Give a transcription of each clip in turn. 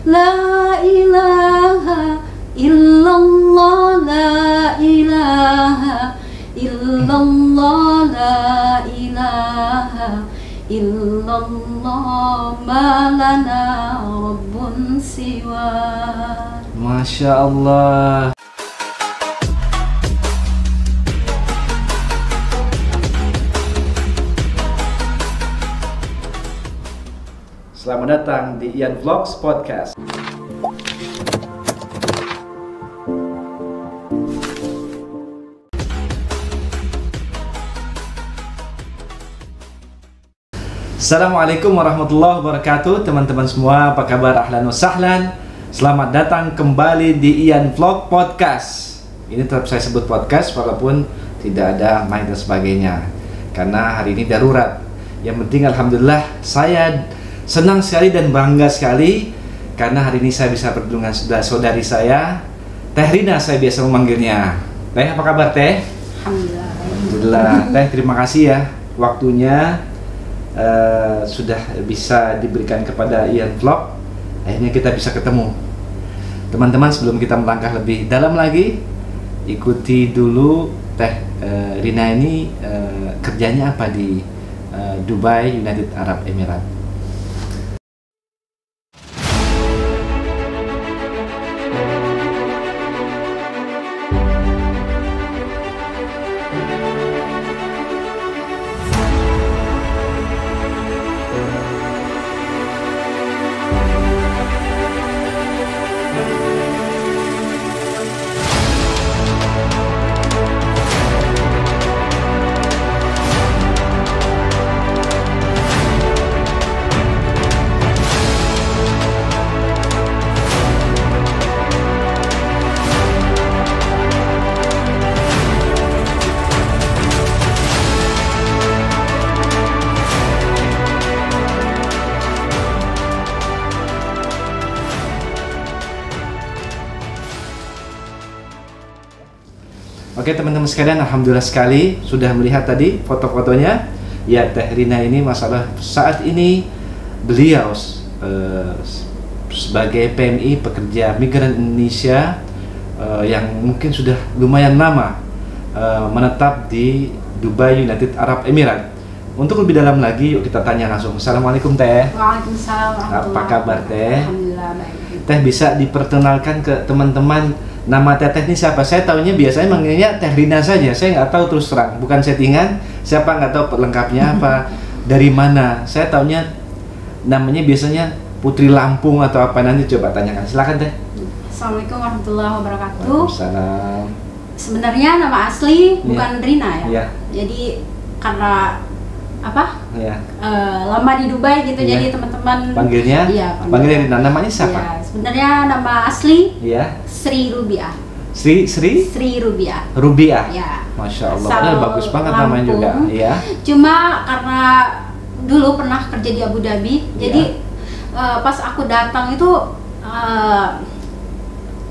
La ilaha illallah, la ilaha illallah, la ilaha illallah, ma lana rabbun siwa. Masya Allah. Selamat datang di Ian Vlogs Podcast. Assalamualaikum warahmatullahi wabarakatuh. Teman-teman semua, apa kabar? Ahlan wa sahlan. Selamat datang kembali di Ian Vlog Podcast. Ini tetap saya sebut podcast walaupun tidak ada mic dan sebagainya, karena hari ini darurat. Yang penting alhamdulillah saya senang sekali dan bangga sekali karena hari ini saya bisa bertemu dengan saudari saya, Teh Rina, saya biasa memanggilnya. Teh, apa kabar Teh? Alhamdulillah. Teh, terima kasih ya waktunya sudah bisa diberikan kepada Ian Vlog. Akhirnya kita bisa ketemu. Teman-teman, sebelum kita melangkah lebih dalam lagi, ikuti dulu Teh Rina ini kerjanya apa di Dubai, United Arab Emirates. Oke teman-teman sekalian, alhamdulillah sekali sudah melihat tadi foto-fotonya. Ya, Teh Rina ini masalah saat ini beliau sebagai PMI, pekerja migran Indonesia yang mungkin sudah lumayan lama menetap di Dubai, United Arab Emirates. Untuk lebih dalam lagi, yuk kita tanya langsung. Assalamualaikum Teh. Waalaikumsalam. Apa kabar Teh? Alhamdulillah baik. Teh, bisa diperkenalkan ke teman-teman nama Teteh ini siapa? Saya tahunya biasanya manggilnya Teh Rina saja. Saya nggak tahu terus terang, bukan settingan. Siapa nggak tahu perlengkapnya apa, dari mana. Saya tahunya namanya biasanya Putri Lampung atau apa, nanti coba tanyakan. Silakan Teh. Assalamualaikum warahmatullahi wabarakatuh. Waalaikumsalam. Sebenarnya nama asli bukan Rina ya. Iya. Jadi karena apa? Iya. Lama di Dubai gitu, Iya. jadi teman-teman Panggilnya? Iya, Panggilnya Rina. Namanya siapa? Iya, sebenarnya nama asli Iya. Sri Rubiah. Sri Rubiah. Rubiah. Ya. Masya Allah. Asal Padahal bagus banget namanya juga. Lampung. Iya. Cuma karena dulu pernah kerja di Abu Dhabi, jadi pas aku datang itu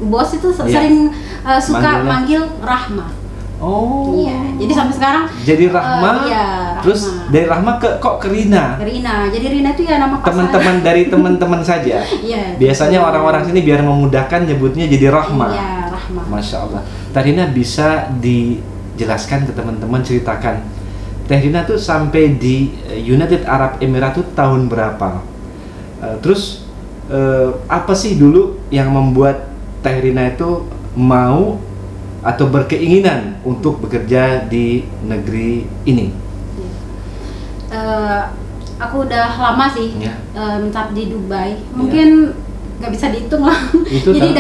bos itu sering suka manggil Rahma. Oh. Iya, jadi sampai sekarang jadi Rahma, iya, Rahma. terus dari Rahma kok ke Rina? Ke Rina, jadi Rina itu ya nama pasangan. Teman-teman dari teman-teman saja. Iya. Biasanya orang-orang sini biar memudahkan nyebutnya jadi Rahma. Iya, Rahma. Masya Allah. Teh Rina, bisa dijelaskan ke teman-teman, ceritakan Teh Rina tuh sampai di United Arab Emirates tuh tahun berapa? Terus apa sih dulu yang membuat Teh Rina itu mau atau berkeinginan untuk bekerja di negeri ini? Aku udah lama sih menetap di Dubai. Mungkin nggak bisa dihitung lah. Jadi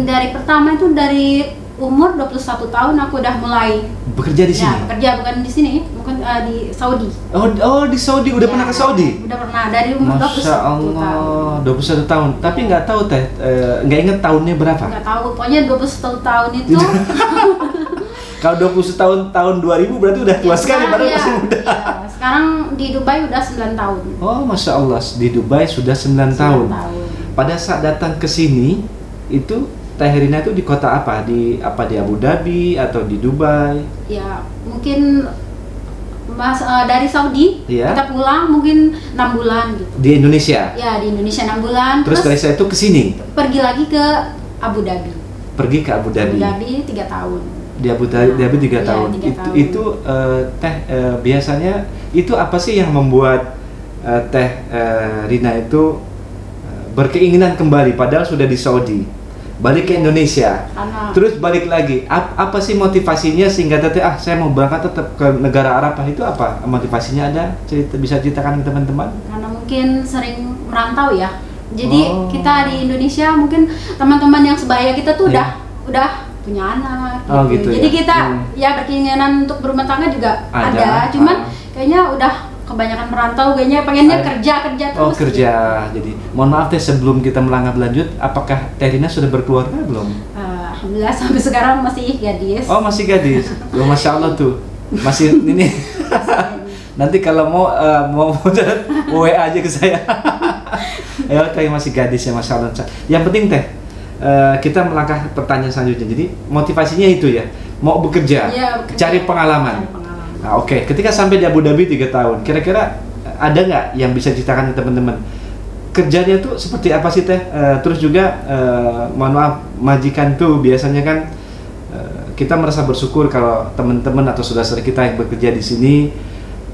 dari pertama itu dari umur 21 tahun aku udah mulai bekerja di sini. Ya, bekerja bukan di sini, bukan di Saudi. Oh, di Saudi. Udah pernah ke Saudi? Udah pernah, dari umur 21 tahun. 21 tahun. Tapi nggak tahu Teh, nggak inget tahunnya berapa? Nggak tahu, pokoknya 21 tahun itu. Kalau 21 tahun 2000 berarti udah tua sekali, padahal masih muda. Ya. Sekarang di Dubai udah 9 tahun. Oh, Masya Allah, di Dubai sudah 9 tahun. Pada saat datang ke sini, itu Teh Rina itu di kota apa? Di Abu Dhabi atau di Dubai? Ya, mungkin dari Saudi, kita pulang mungkin 6 bulan gitu. Di Indonesia? Ya, di Indonesia 6 bulan. Terus dari saya itu ke sini? Pergi lagi ke Abu Dhabi. Pergi ke Abu Dhabi? Abu Dhabi 3 tahun. Di Abu Dhabi 3 tahun. 3 tahun. Itu Teh, biasanya itu apa sih yang membuat Teh Rina itu berkeinginan kembali padahal sudah di Saudi? Balik ke Indonesia, terus balik lagi. Apa sih motivasinya sehingga Teteh saya mau berangkat tetap ke negara Arab? Itu apa motivasinya? Ada bisa ceritakan ke teman-teman? Karena mungkin sering merantau ya. Jadi kita di Indonesia mungkin teman-teman yang sebaya kita tuh udah punya anak. Gitu. Jadi kita ya berkeinginan untuk berumah tangga juga ada. Cuman kayaknya udah kebanyakan merantau, kayaknya pengennya kerja terus. Kerja. Gitu. Jadi mohon maaf Teh, sebelum kita melangkah lanjut, apakah Teh Rina sudah berkeluarga belum? Alhamdulillah sampai sekarang masih gadis. Oh, masih gadis. Masya Allah tuh. Masih ini. Nanti kalau mau WA aja ke saya. Ya, kayak masih gadis ya, Masya Allah. Yang penting Teh, kita melangkah pertanyaan selanjutnya. Jadi motivasinya itu ya, mau bekerja, cari pengalaman. Nah, oke. Ketika sampai di Abu Dhabi 3 tahun, kira-kira ada nggak yang bisa ceritakan ke teman-teman? Kerjanya tuh seperti apa sih Teh? Terus juga, mohon maaf, majikan tuh biasanya kan kita merasa bersyukur kalau teman-teman atau saudara-saudara kita yang bekerja di sini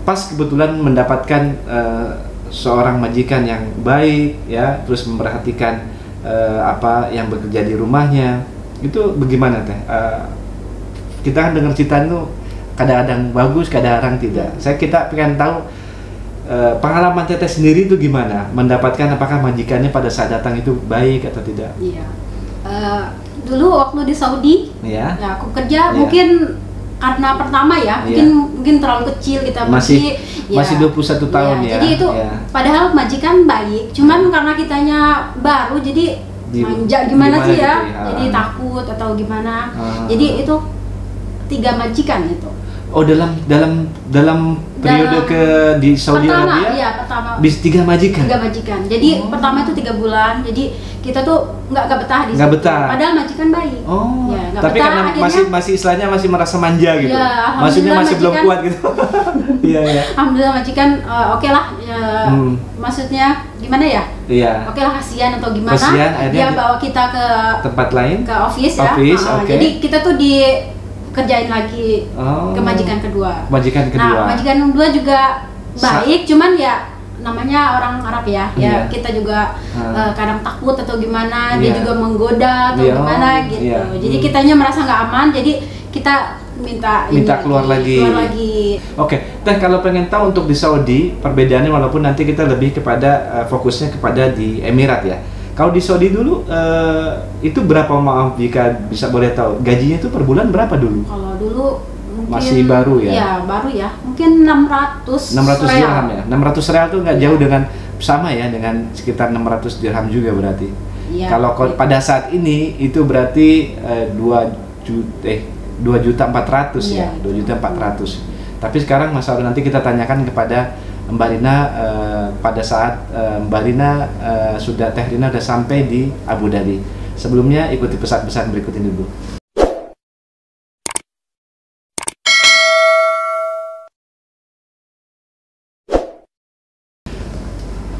pas kebetulan mendapatkan seorang majikan yang baik, ya, terus memperhatikan apa yang bekerja di rumahnya. Itu bagaimana Teh? Kita kan dengar cerita itu kadang-kadang bagus, kadang-kadang tidak. Kita pengen tahu pengalaman Teteh sendiri itu gimana? Mendapatkan apakah majikannya pada saat datang itu baik atau tidak? Iya. Dulu waktu di Saudi, ya aku kerja mungkin karena pertama ya, mungkin terlalu kecil kita masih 21 tahun ya. Jadi itu padahal majikan baik, cuman karena kitanya baru jadi manja gimana sih ya? Jadi takut atau gimana. Jadi itu 3 majikan itu. Oh, dalam periode di Saudi Arabia? Iya, pertama. Bis 3 majikan. 3 majikan. Jadi pertama itu 3 bulan. Jadi kita tuh nggak betah di situ. Nggak betah. Padahal majikan baik. Oh. Ya, tapi betah, karena akhirnya, masih istilahnya masih merasa manja gitu. Ya, maksudnya masih belum kuat gitu. Iya, iya. Alhamdulillah majikan oke lah. Maksudnya gimana ya? Iya. Oke lah, kasihan atau gimana? Kasihan, dia bawa kita ke tempat lain, ke office ya. Jadi kita tuh kerjain lagi ke majikan kedua. Majikan kedua. Nah, majikan kedua juga baik, cuman ya namanya orang Arab ya. Ya kita juga kadang takut atau gimana, dia juga menggoda atau gimana gitu. Jadi kitanya merasa nggak aman, jadi kita minta keluar lagi. Oke. Teh, kalau pengen tahu untuk di Saudi perbedaannya, walaupun nanti kita lebih kepada fokusnya kepada di Emirat ya. Kalau di Saudi dulu itu berapa, maaf jika bisa boleh tahu, gajinya itu per bulan berapa dulu? Kalau dulu mungkin masih baru ya? Iya, baru ya. Mungkin 600 dirham ya. 600 real tuh nggak jauh dengan sama ya, dengan sekitar 600 dirham juga berarti. Ya, kalau pada saat ini itu berarti 2.400.000 ya, 2.400.000. Tapi sekarang masalah nanti kita tanyakan kepada Mbak Rina pada saat Mbak Rina Teh Rina sudah sampai di Abu Dhabi. Sebelumnya ikuti pesan-pesan berikut ini dulu.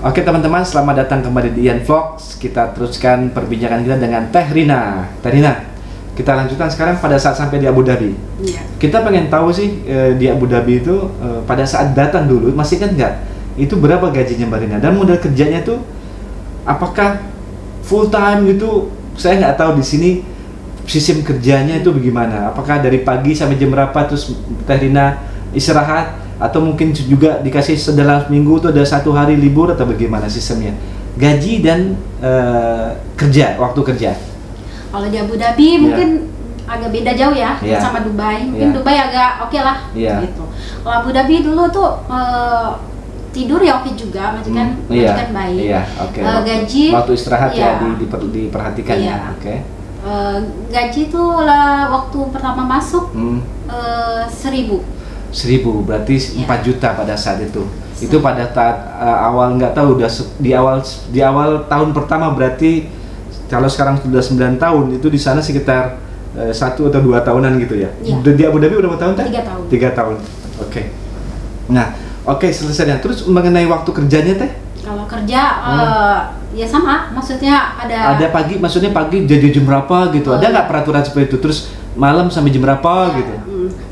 Oke teman-teman, selamat datang kembali di Ian Vlogs. Kita teruskan perbincangan kita dengan Teh Rina. Teh Rina, kita lanjutkan sekarang pada saat sampai di Abu Dhabi. Iya. Kita pengen tahu sih di Abu Dhabi itu pada saat datang dulu, masih kan nggak? Itu berapa gajinya Mbak Rina? Dan modal kerjanya tuh apakah full time gitu? Saya nggak tahu di sini sistem kerjanya itu bagaimana. Apakah dari pagi sampai jam berapa terus Teh Rina istirahat? Atau mungkin juga dikasih dalam minggu tuh ada 1 hari libur atau bagaimana sistemnya? Gaji dan waktu kerja. Kalau di Abu Dhabi mungkin agak beda jauh ya sama Dubai. Mungkin Dubai agak oke lah gitu. Kalau Abu Dhabi dulu tuh tidur ya oke juga, majikan baik. Gaji waktu istirahat diperhatikan ya. Oke. Gaji tuh lah waktu pertama masuk 1.000 berarti 4 juta pada saat itu. Itu pada saat awal, nggak tahu udah di awal tahun pertama, berarti kalau sekarang sudah 9 tahun itu di sana sekitar 1 atau 2 tahunan gitu ya. Di Abu Dhabi berapa tahun? 3 tahun. 3 tahun. Oke. Nah, oke, selesai. Terus mengenai waktu kerjanya teh? Kalau kerja ya sama, maksudnya ada pagi, maksudnya pagi jadi jam berapa gitu. Ada nggak peraturan seperti itu? Terus malam sampai jam berapa gitu?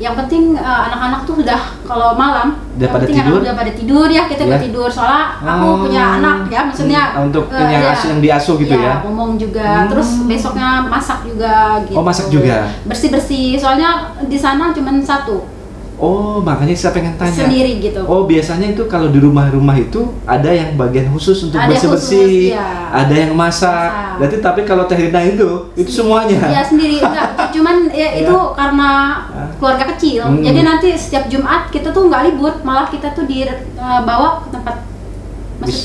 Yang penting anak-anak tuh udah kalau malam udah pada tidur, udah pada tidur ya, kita udah tidur. Soalnya aku punya anak ya, maksudnya untuk yang diasuh gitu ya. Ngomong juga, terus besoknya masak juga gitu. Oh, masak juga. Bersih-bersih, soalnya di sana cuma satu. Oh, makanya saya pengen tanya. Sendiri gitu. Oh, biasanya itu kalau di rumah-rumah itu ada yang bagian khusus untuk bersih-bersih, ada yang masak. Berarti tapi kalau Teh Rina itu semuanya. Iya, sendiri. Enggak, cuman ya itu karena keluarga kecil. Jadi nanti setiap Jumat kita tuh nggak libur, malah kita tuh dibawa ke tempat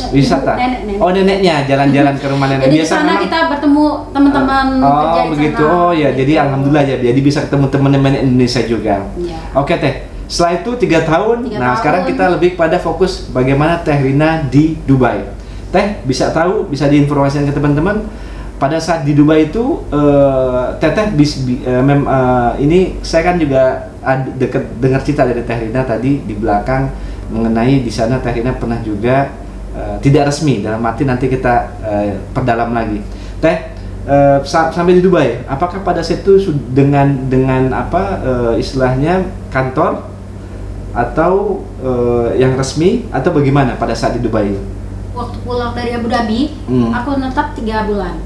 wisata. Nenek. Oh, neneknya jalan-jalan ke rumah nenek. Jadi di sana kita bertemu teman-teman kerja di begitu. sana. Oh ya, jadi alhamdulillah ya. Jadi bisa ketemu teman-teman Indonesia juga. Ya. Oke Teh. Setelah itu 3 tahun. Nah, sekarang kita lebih pada fokus bagaimana Teh Rina di Dubai. Teh bisa diinformasikan ke teman-teman pada saat di Dubai itu Teteh ini saya kan juga dengar cerita dari Teh Rina tadi di belakang mengenai di sana Teh Rina pernah juga tidak resmi, dalam arti nanti kita perdalam lagi. Teh, sampai di Dubai, apakah pada saat itu dengan apa istilahnya kantor atau yang resmi atau bagaimana pada saat di Dubai? Waktu pulang dari Abu Dhabi, aku netap 3 bulan.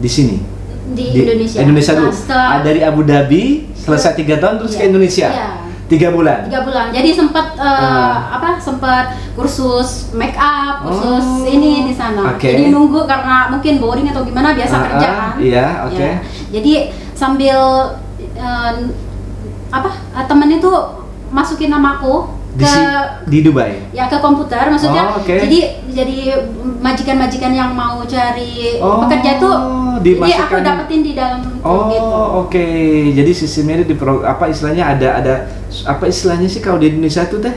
Di sini? Di Indonesia. Indonesia dulu. Dari Abu Dhabi selesai 3 tahun terus ke Indonesia. Iya. 3 bulan. 3 bulan. Jadi sempat sempat kursus make up, kursus ini di sana. Jadi nunggu karena mungkin boring atau gimana, biasa kerja kan. Iya, oke. Ya. Jadi sambil temen itu masukin namaku di Dubai. Ya, ke komputer maksudnya. Jadi majikan-majikan yang mau cari pekerja tuh jadi aku dapetin di dalam gitu. Oke. Jadi sistemnya di istilahnya ada apa istilahnya sih kalau di Indonesia itu Teh?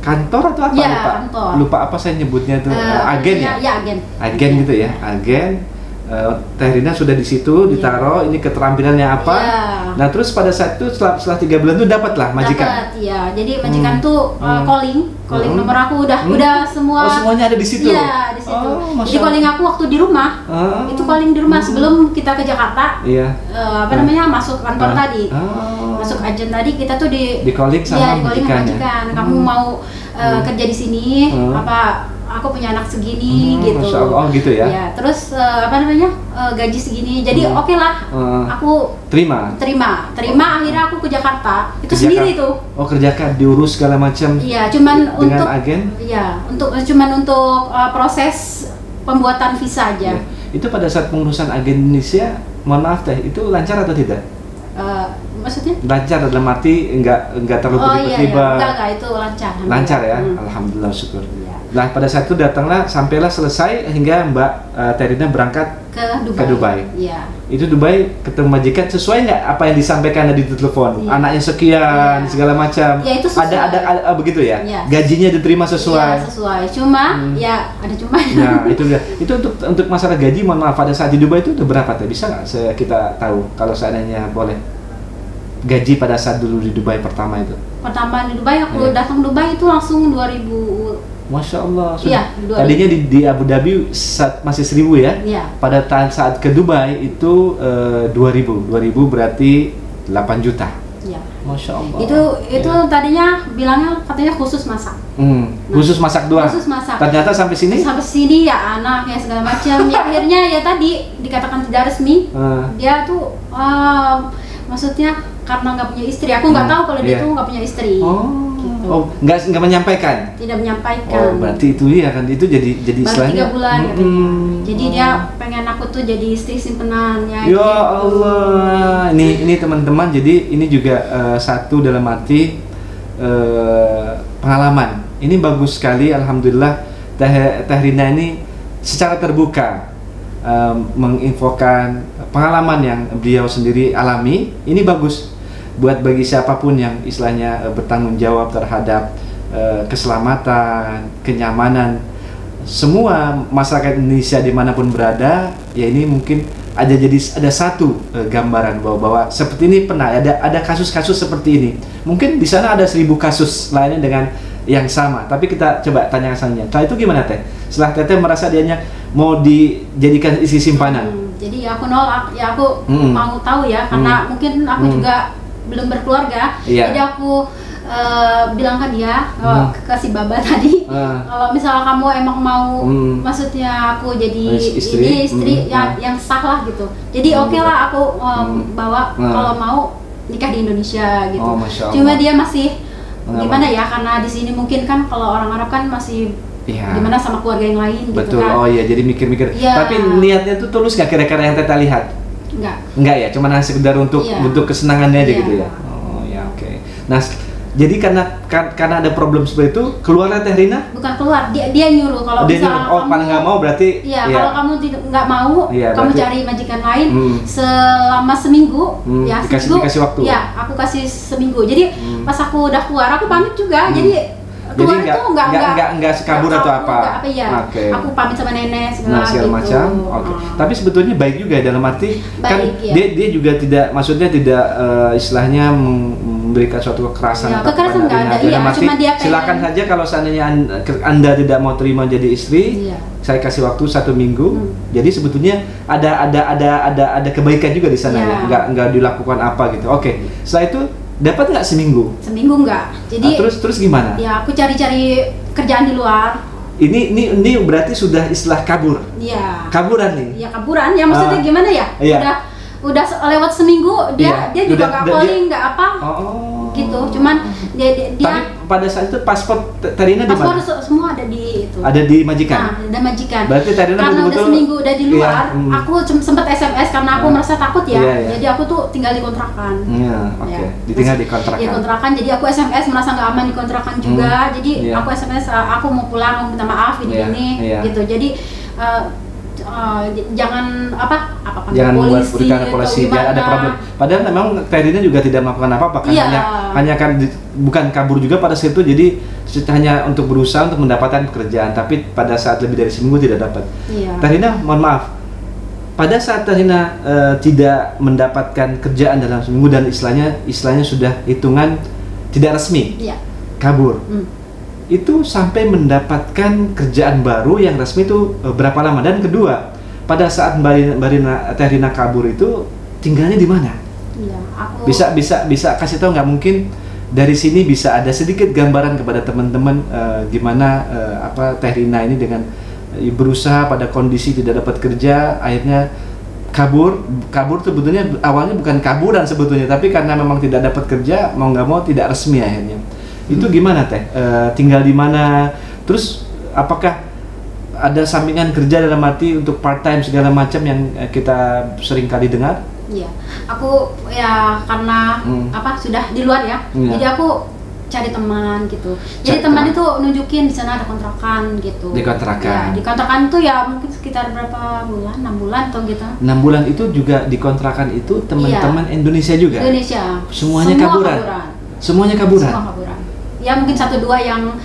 Kantor atau apa? Ya, kantor. Lupa apa saya nyebutnya tuh? Agen ya? Ya, agen. Agen gitu ya, agen. Teh Rina sudah di situ ditaruh ini keterampilannya apa. Nah, terus pada saat itu setelah 3 bulan tuh dapatlah majikan. Dapat, iya. Jadi majikan tuh calling nomor aku udah semua. Semuanya ada di situ. Iya, di situ. Jadi calling aku waktu di rumah. Itu calling di rumah sebelum kita ke Jakarta. Iya. Masuk kantor tadi. Masuk agen tadi kita tuh di calling sama majikan. Kamu mau kerja di sini aku punya anak segini gitu. Masya Allah, gitu ya. Ya, terus gaji segini. Jadi oke lah. Aku terima. Akhirnya aku ke Jakarta. Itu sendiri tuh. Oh, kerjakan diurus segala macam. Iya, cuman dengan agen? Iya, untuk proses pembuatan visa aja. Ya. Itu pada saat pengurusan agen Indonesia, mohon maaf Teh, itu lancar atau tidak? Maksudnya? Lancar dalam arti enggak terlalu tiba-tiba. Enggak, itu lancar. Lancar ya, alhamdulillah, syukur. Ya. Nah, pada saat itu sampailah selesai hingga Mbak Teh Rina berangkat ke Dubai. Iya. Itu Dubai ketemu majikan sesuai nggak apa yang disampaikan di telepon? Iya. Anaknya sekian, segala macam. Ya, itu sesuai. Ada begitu ya? Iya. Gajinya diterima sesuai. Iya, sesuai. Cuma ya ada cuma. Nah, itu dia. Itu untuk masalah gaji, mohon maaf, pada saat di Dubai itu udah berapa Teh? Bisa nggak kita tahu kalau seandainya boleh? Gaji pada saat dulu di Dubai pertama itu? Pertama di Dubai, aku datang Dubai itu langsung 2000. Masya Allah. Iya, tadinya di Abu Dhabi masih 1000 ya? Iya. Pada saat ke Dubai itu 2000 berarti 8 juta. Iya. Masya Allah. Itu tadinya bilangnya katanya khusus masak. Khusus masak doang. Khusus masak. Ternyata sampai sini? Sampai sini ya anak ya segala macam. Ya akhirnya ya tadi dikatakan tidak resmi. Dia tuh maksudnya karena nggak punya istri. Aku nggak tahu kalau dia tuh nggak punya istri. Gitu. Oh, nggak menyampaikan? Tidak menyampaikan. Oh, berarti itu ya kan, itu jadi istilahnya. 3 bulan jadi dia pengen aku tuh jadi istri simpenannya. Ya Allah, ini teman-teman, jadi ini juga satu dalam arti pengalaman. Ini bagus sekali, alhamdulillah. Teh Rina ini secara terbuka menginfokan pengalaman yang beliau sendiri alami. Ini bagus buat bagi siapapun yang istilahnya bertanggung jawab terhadap keselamatan, kenyamanan semua masyarakat Indonesia dimanapun berada. Ya, ini mungkin ada satu gambaran bahwa seperti ini pernah ada kasus-kasus seperti ini. Mungkin di sana ada 1000 kasus lainnya dengan yang sama. Tapi kita coba tanya asalnya. Setelah itu gimana Teh? Setelah Teteh merasa dianya mau dijadikan isi simpanan. Jadi aku nolak, ya aku mau tahu ya, karena mungkin aku juga belum berkeluarga. Jadi aku bilang ke dia, ke si Baba tadi, kalau misalnya kamu emang mau, maksudnya aku jadi istri yang sah lah gitu. Jadi oke lah aku bawa kalau mau nikah di Indonesia gitu. Cuma dia masih gimana ya, karena di sini mungkin kan kalau orang Arab kan masih gimana sama keluarga yang lain. Betul, gitu kan. oh iya, jadi mikir-mikir. Tapi niatnya tuh tulus nggak kira-kira yang Teteh lihat? Enggak ya, cuma sekedar untuk kesenangannya aja gitu ya. Oh ya, oke. Nah, jadi karena ada problem seperti itu, keluarnya Teh Rina? Bukan keluar, dia nyuruh kalau misalnya kamu paling nggak mau berarti. Kalau kamu nggak mau, kamu cari majikan lain selama seminggu. Dikasih waktu. Ya, aku kasih seminggu. Jadi pas aku udah keluar, aku pamit juga. Jadi keluar itu nggak sekabur atau apa? Aku pamit sama nenek segala macam. Tapi sebetulnya baik juga dalam arti kan dia juga tidak, maksudnya tidak istilahnya memberikan suatu kekerasan. Kekerasan nggak ada. Cuma dia silakan saja kalau seandainya anda tidak mau terima jadi istri, saya kasih waktu 1 minggu. Jadi sebetulnya ada kebaikan juga di sana ya. Nggak dilakukan apa gitu. Oke. Setelah itu dapat nggak seminggu? Seminggu nggak. Jadi terus gimana? Ya aku cari kerjaan di luar. Ini berarti sudah istilah kabur. Iya. Kaburan nih. Iya kaburan. Ya maksudnya gimana ya? Udah lewat seminggu dia juga nggak calling nggak apa. Gitu. Cuman dia tapi pada saat itu paspor Terina di mana? Paspor semua ada di itu. Ada di majikan. Ada majikan. Berarti Terina karena udah seminggu udah di luar, aku sempat SMS karena aku merasa takut ya. Jadi aku tuh tinggal di kontrakan. Ditinggal di kontrakan. Di kontrakan. Jadi aku SMS merasa nggak aman di kontrakan juga. Jadi aku SMS aku mau pulang, mau minta maaf ini gitu. Jadi jangan jangan berikan polisi jangan ada problem. Padahal memang Terina juga tidak melakukan apa-apa kan, hanya kan bukan kabur juga pada saat itu, jadi hanya untuk berusaha untuk mendapatkan pekerjaan, tapi pada saat lebih dari seminggu tidak dapat. Terina, mohon maaf, pada saat Terina tidak mendapatkan kerjaan dalam seminggu dan istilahnya sudah hitungan tidak resmi, kabur. Itu sampai mendapatkan kerjaan baru yang resmi itu berapa lama? Dan kedua, pada saat Teh Rina kabur itu tinggalnya di mana? Bisa kasih tahu nggak? Mungkin dari sini bisa ada sedikit gambaran kepada teman-teman gimana Teh Rina ini dengan berusaha pada kondisi tidak dapat kerja, akhirnya kabur sebetulnya awalnya bukan kaburan sebetulnya, tapi karena memang tidak dapat kerja, mau nggak mau tidak resmi akhirnya. Itu gimana Teh? Tinggal di mana? Terus apakah ada sampingan kerja dalam arti untuk part time segala macam yang kita sering kali dengar? Iya, aku ya karena sudah di luar ya. Jadi aku cari teman gitu. Jadi teman itu nunjukin di sana ada kontrakan gitu. Di kontrakan. Ya, di kontrakan itu ya mungkin sekitar berapa bulan? 6 bulan atau gitu. 6 bulan itu juga di kontrakan itu teman-teman Indonesia juga. Indonesia. Semuanya kaburan. Semuanya kaburan. Semua kaburan. Ya mungkin 1-2 yang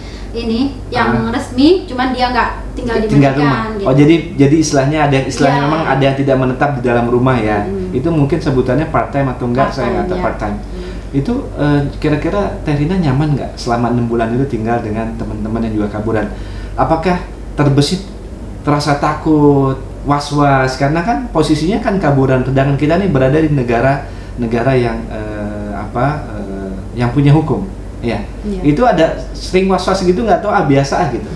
yang resmi, cuman dia nggak tinggal di rumah. Gitu. Oh jadi istilahnya memang ada yang tidak menetap di dalam rumah ya. Itu mungkin sebutannya part time atau enggak, saya nggak tahu part time. Itu kira-kira Teh Rina nyaman nggak selama 6 bulan itu tinggal dengan teman-teman yang juga kaburan? Apakah terbesit, terasa takut, was-was? Karena kan posisinya kan kaburan, sedangkan kita nih berada di negara yang yang punya hukum. Itu ada sering was-was gitu nggak, atau biasa gitu?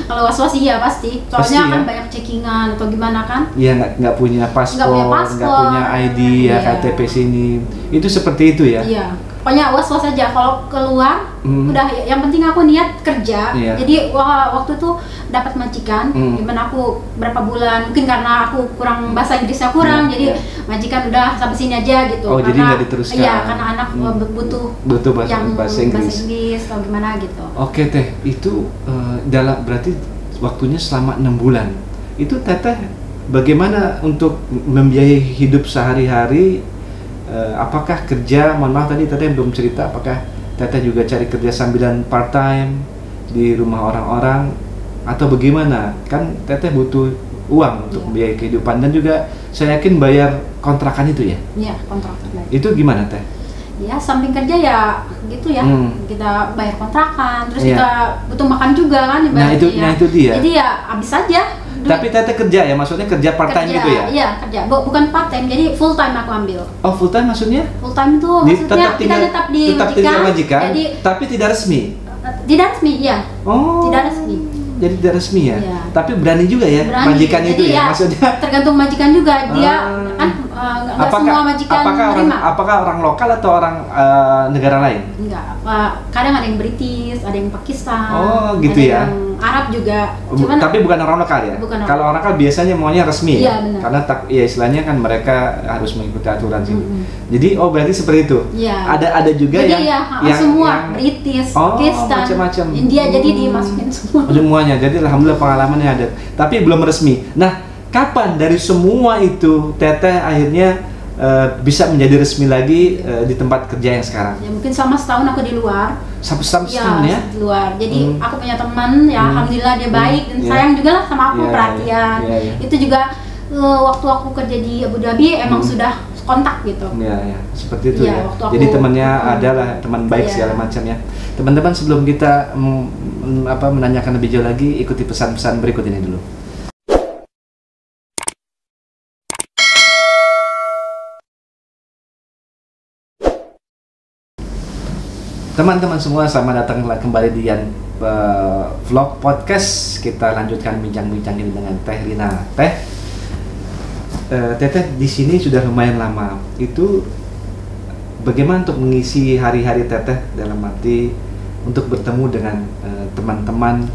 Kalau was-was iya pasti, soalnya kan banyak checkingan atau gimana kan? Iya, nggak punya paspor, nggak punya ID KTP sini, itu seperti itu ya? Iya, pokoknya was-was aja kalau keluar. Udah, yang penting aku niat kerja. Jadi waktu itu dapat majikan, gimana aku berapa bulan, mungkin karena aku kurang bahasa Inggrisnya kurang, jadi majikan udah sampai sini aja gitu. Oh, karena, jadi nggak diteruskan? Iya, karena anak butuh bahasa Inggris atau gimana gitu. Oke Teh, itu berarti waktunya selama 6 bulan. Itu Teteh bagaimana untuk membiayai hidup sehari-hari? Apakah kerja, mohon maaf tadi Teteh belum cerita, apakah Teteh juga cari kerja sambilan part time di rumah orang-orang atau bagaimana? Kan Teteh butuh uang untuk biaya kehidupan dan juga saya yakin bayar kontrakan itu ya? Iya, kontrakan. Itu gimana Teh? Ya samping kerja ya gitu ya, kita bayar kontrakan, terus kita butuh makan juga kan. Nah itu dia. Jadi ya habis aja. Tapi Teteh kerja ya, maksudnya kerja part time gitu ya? Iya kerja, bukan part time, jadi full time aku ambil. Oh full time maksudnya? Full time itu maksudnya kita tetap di majikan, jadi, tapi tidak resmi? Tidak resmi, iya. Oh. Tidak resmi. Jadi tidak resmi ya? Iya. Tapi berani juga ya majikan itu ya? Maksudnya? Tergantung majikan juga, dia kan nggak semua majikan menerima. Apakah orang lokal atau orang negara lain? Enggak, kadang ada yang British, ada yang Pakistan, oh gitu ada ya? yang Arab juga. Cuman, tapi bukan orang lokal ya? Kalau orang lokal biasanya maunya resmi ya? Benar. Karena ya istilahnya kan mereka harus mengikuti aturan sini. Jadi berarti seperti itu? Iya. Ada juga jadi yang semua British, Pakistan, macam-macam. India, jadi dimasukin semua. Semuanya, jadi alhamdulillah pengalamannya ada. Tapi belum resmi. Nah, kapan dari semua itu Teteh akhirnya bisa menjadi resmi lagi di tempat kerja yang sekarang? Ya mungkin selama setahun aku di luar. Setahun ya? Di luar. Jadi aku punya teman ya alhamdulillah dia baik dan sayang juga lah sama aku, perhatian. Itu juga waktu aku kerja di Abu Dhabi emang sudah kontak gitu. Iya, seperti itu ya. Jadi temannya adalah teman baik segala macam ya. Teman-teman, sebelum kita menanyakan lebih jauh lagi, ikuti pesan-pesan berikut ini dulu. Teman-teman semua, selamat datang kembali di Ian Vlog Podcast. Kita lanjutkan bincang-bincang ini dengan Teh Rina. Teteh di sini sudah lumayan lama. Itu bagaimana untuk mengisi hari-hari Teteh dalam arti untuk bertemu dengan teman-teman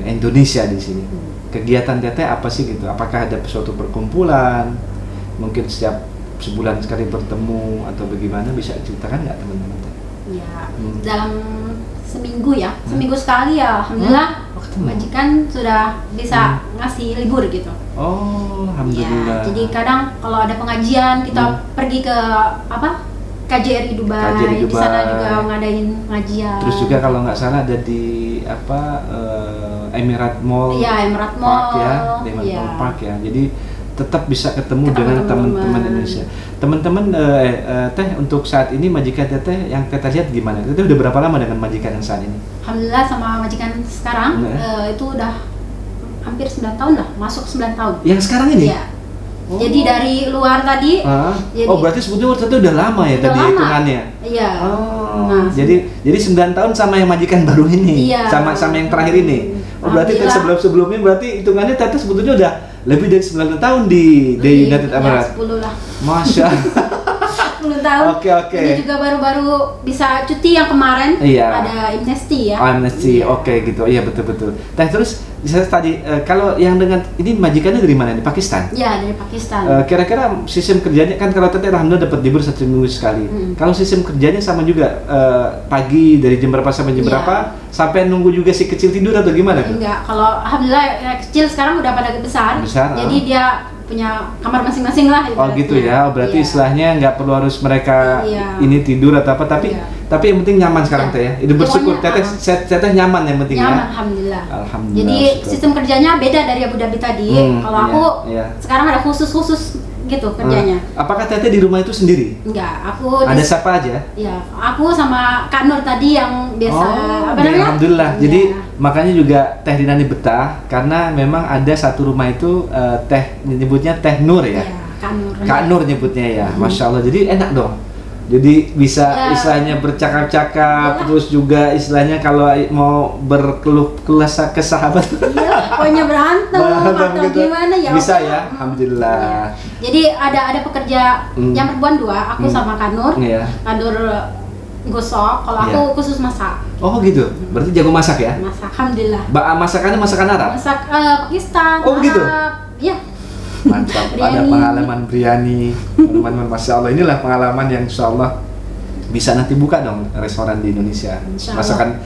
Indonesia di sini? Kegiatan Teteh apa sih gitu? Apakah ada suatu perkumpulan? Mungkin setiap sebulan sekali bertemu atau bagaimana? Bisa ceritakan nggak teman-teman? Ya, dalam seminggu ya, seminggu sekali ya, alhamdulillah majikan sudah bisa ngasih libur gitu. Oh, alhamdulillah. Ya, jadi kadang kalau ada pengajian kita pergi ke KJRI Dubai, di sana juga ngadain pengajian. Terus juga kalau nggak salah ada di Emirat Mall. Iya, Emirat Mall. Park ya, di Emirat Mall Park ya. Jadi tetap bisa ketemu dengan teman-teman Indonesia. Teman-teman, Teh untuk saat ini majikan Teteh yang Teteh lihat gimana? Teteh udah berapa lama dengan majikan yang saat ini? Alhamdulillah sama majikan sekarang itu udah hampir 9 tahun lah, masuk 9 tahun. Yang sekarang ini? Iya. Oh. Jadi dari luar tadi. Berarti sebetulnya Teteh udah lama ya tadi hitungannya. Iya. Oh. Nah, jadi 9 tahun sama yang majikan baru ini. Iya. Sama yang terakhir ini. Oh, berarti sebelumnya berarti hitungannya Teteh sebetulnya udah lebih dari 9 tahun di United Emirates. 10 lah. Masya 10 tahun. Oke. Ini juga baru-baru bisa cuti yang kemarin. Iya. Ada amnesty ya. Amnesty, oke gitu. Iya betul. Teh, terus saya tadi kalau yang dengan ini majikannya dari mana? Di Pakistan? Iya, dari Pakistan. Kira-kira sistem kerjanya kan kalau Teteh alhamdulillah dapat libur 1 minggu sekali. Kalau sistem kerjanya sama juga pagi dari jam berapa sampai jam berapa? Sampai nunggu juga si kecil tidur atau gimana? Enggak, kalau alhamdulillah yang kecil sekarang udah pada besar. Jadi dia punya kamar masing-masing lah. Oh gitu ya, berarti istilahnya nggak perlu harus mereka ini tidur atau apa, tapi yang penting nyaman sekarang Teh ya. Itu bersyukur Teteh nyaman yang penting nyaman, ya. Alhamdulillah. Alhamdulillah. Jadi sistem kerjanya beda dari Abu Dhabi tadi. Kalau aku sekarang ada khusus gitu kerjanya. Apakah Teteh di rumah itu sendiri? Enggak, aku ada siapa aja? Iya, aku sama Kak Nur tadi yang biasa alhamdulillah. Jadi makanya juga Teh Rina ini betah karena memang ada satu rumah itu Teh nyebutnya Teh Nur ya. Kak Nur nyebutnya ya. Masya Allah. Jadi enak dong. Jadi bisa istilahnya bercakap-cakap, terus juga istilahnya kalau mau berkeluh ke sahabat. Iya, pokoknya berantem atau gitu. Gimana ya? Bisa ya, alhamdulillah. Jadi ada pekerja yang perempuan 2, aku sama Kak Nur. Kak Nur gosok, kalau aku khusus masak. Oh gitu, berarti jago masak ya? Masak, alhamdulillah. Masakannya masakan Arab? Masak Pakistan. Oh gitu? Iya. Mantap, ada pengalaman biryani, teman-teman, Masya Allah. Inilah pengalaman yang Insya Allah bisa nanti buka dong restoran di Indonesia, masakan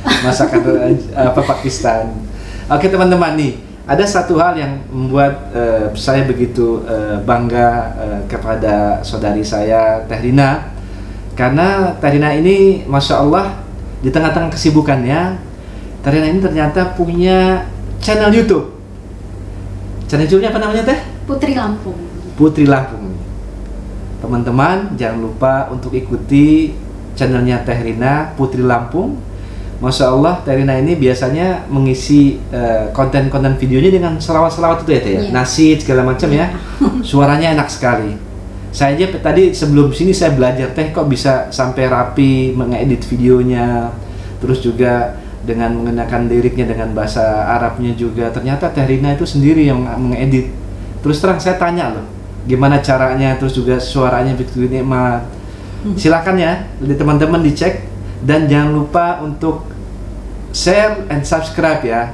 Pakistan. Oke teman-teman, nih ada satu hal yang membuat saya begitu bangga kepada saudari saya Teh Rina, karena Teh Rina ini Masya Allah di tengah-tengah kesibukannya, Teh Rina ini ternyata punya channel YouTube. Channel YouTube-nya apa namanya Teh? Putri Lampung. Putri Lampung. Teman-teman jangan lupa untuk ikuti channelnya Teh Rina Putri Lampung. Masya Allah, Teh Rina ini biasanya mengisi konten-konten videonya dengan selawat-selawat itu ya Teh ya, nasyid segala macam ya. Suaranya enak sekali. Saya aja tadi sebelum sini saya belajar Teh kok bisa sampai rapi mengedit videonya, terus juga dengan menggunakan liriknya dengan bahasa Arabnya juga. Ternyata Teh Rina itu sendiri yang mengedit. Terus terang saya tanya loh, gimana caranya, terus juga suaranya begitu nikmat. Silakan ya, teman-teman dicek dan jangan lupa untuk share and subscribe ya.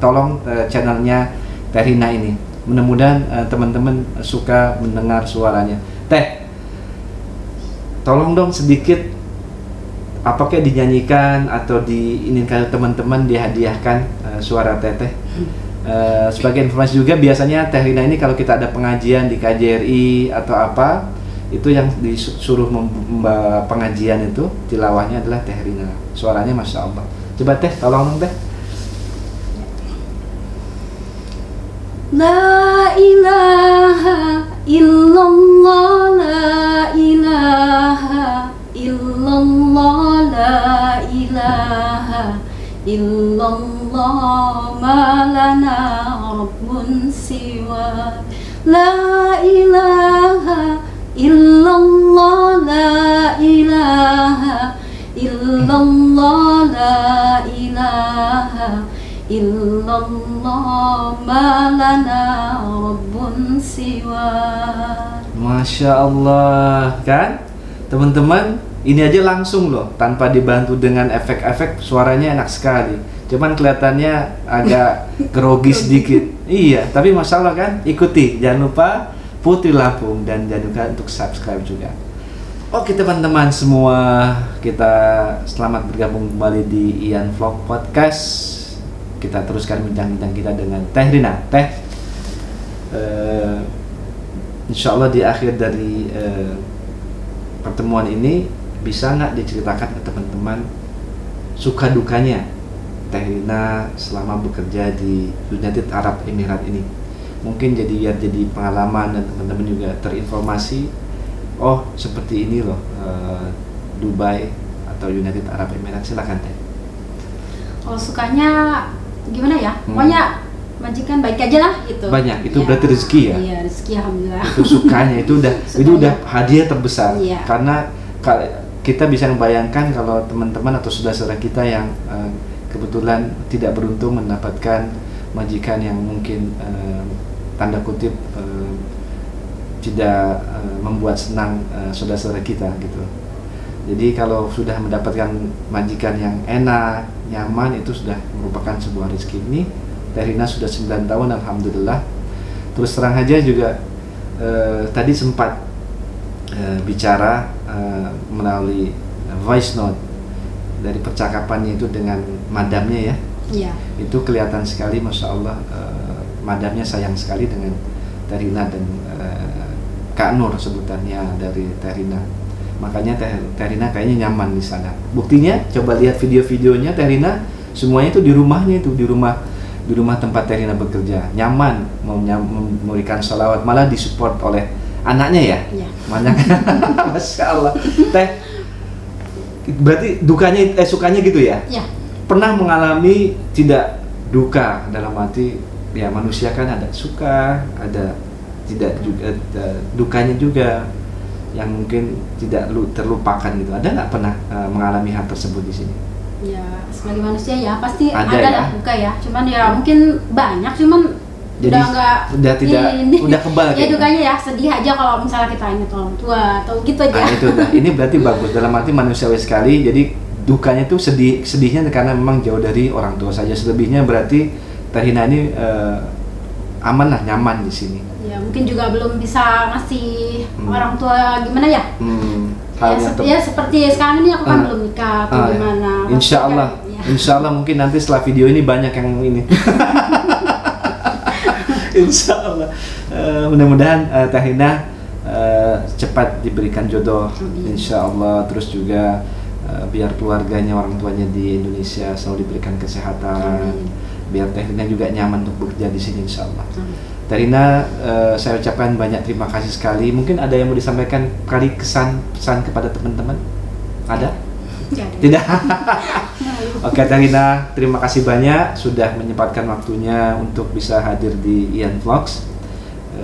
Tolong channelnya Teh Rina ini. Mudah-mudahan teman-teman suka mendengar suaranya. Teh, tolong dong sedikit apakah dinyanyikan atau diinginkan teman-teman dihadiahkan suara Teteh. Sebagai informasi juga biasanya Teh Rina ini kalau kita ada pengajian di KJRI atau apa, itu yang disuruh membawa pengajian itu tilawahnya adalah Teh Rina. Suaranya Masya Allah. Coba Teh, tolong dong Teh. La ilaha illallah, la ilaha illallah, la ilaha illallah, ma lana rabbun siwa. La ilaha illallah, la ilaha illallah, la ilaha illallah, ma lana rabbun siwa. Masya Allah, kan teman-teman, ini aja langsung loh tanpa dibantu dengan efek-efek, suaranya enak sekali. Cuman kelihatannya agak grogi sedikit. Iya, tapi Masya Allah kan, ikuti, jangan lupa Putri Lampung dan jangan lupa untuk subscribe juga. Oke teman-teman semua, kita selamat bergabung kembali di Ian Vlog Podcast. Kita teruskan bincang-bincang kita dengan Teh Rina. Teh, insya Allah di akhir dari pertemuan ini bisa nggak diceritakan ke teman-teman suka dukanya Teh Rina selama bekerja di United Arab Emirates ini? Mungkin jadi pengalaman dan teman-teman juga terinformasi. Oh seperti ini loh Dubai atau United Arab Emirates. Silakan Teh. Kalau sukanya gimana ya? Pokoknya majikan baik aja lah gitu. Banyak, itu ya, berarti rezeki ya? Iya, rezeki alhamdulillah. Itu sukanya, itu udah hadiah terbesar. Iya. Karena kita bisa membayangkan kalau teman-teman atau saudara-saudara kita yang kebetulan tidak beruntung mendapatkan majikan yang mungkin tanda kutip tidak membuat senang saudara-saudara kita gitu. Jadi kalau sudah mendapatkan majikan yang enak, nyaman, itu sudah merupakan sebuah rezeki. Ini Teh Rina sudah 9 tahun alhamdulillah. Terus terang aja juga tadi sempat bicara melalui voice note dari percakapannya itu dengan madamnya ya. Iya. Itu kelihatan sekali Masya Allah, madamnya sayang sekali dengan Teh Rina dan Kak Nur sebutannya dari Teh Rina. Makanya Teh Rina kayaknya nyaman di sana. Buktinya coba lihat video-videonya Teh Rina, semuanya itu di rumahnya, itu di rumah tempat Teh Rina bekerja. Nyaman, memberikan sholawat, malah disupport oleh anaknya ya. Iya. Masya Allah. Teh, berarti dukanya sukanya gitu ya? Iya. Pernah mengalami tidak duka dalam arti ya, manusia kan ada suka, ada tidak juga, dukanya juga yang mungkin tidak terlupakan gitu. Ada nggak pernah mengalami hal tersebut di sini? Ya sebagai manusia ya pasti ada ya? lah duka ya. Cuman ya mungkin banyak, cuman jadi udah kebal ya dukanya ya sedih aja kalau misalnya kita ingat orang tua atau gitu aja. Itu ini berarti bagus dalam arti manusiawi sekali. Jadi dukanya tuh sedihnya karena memang jauh dari orang tua saja. Selebihnya berarti Teh Rina ini aman lah, nyaman di sini. Ya mungkin juga belum bisa ngasih orang tua gimana ya. Ya seperti sekarang ini aku kan belum nikah atau gimana. Insya Allah, ya. Insya Allah mungkin nanti setelah video ini banyak yang ini. Insya Allah. Mudah-mudahan Teh Rina cepat diberikan jodoh. Insya Allah. Terus juga biar keluarganya, orang tuanya di Indonesia selalu diberikan kesehatan. Biar Teh Rina juga nyaman untuk bekerja di sini Insya Allah. Teh Rina, saya ucapkan banyak terima kasih sekali. Mungkin ada yang mau disampaikan kali pesan kepada teman-teman? Ada? Tidak. Oke Terina, terima kasih banyak sudah menyempatkan waktunya untuk bisa hadir di Ian Vlogs.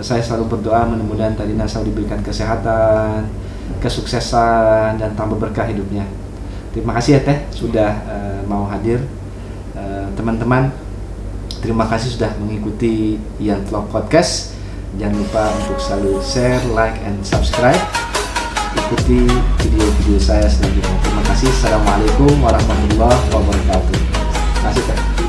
Saya selalu berdoa mudah-mudahan Terina selalu diberikan kesehatan, kesuksesan, dan tambah berkah hidupnya. Terima kasih ya Teh sudah mau hadir. Teman-teman, terima kasih sudah mengikuti Ian Vlog Podcast. Jangan lupa untuk selalu share, like, and subscribe. Ikuti video-video saya selanjutnya. Terima kasih. Assalamualaikum warahmatullahi wabarakatuh. Terima kasih Teh.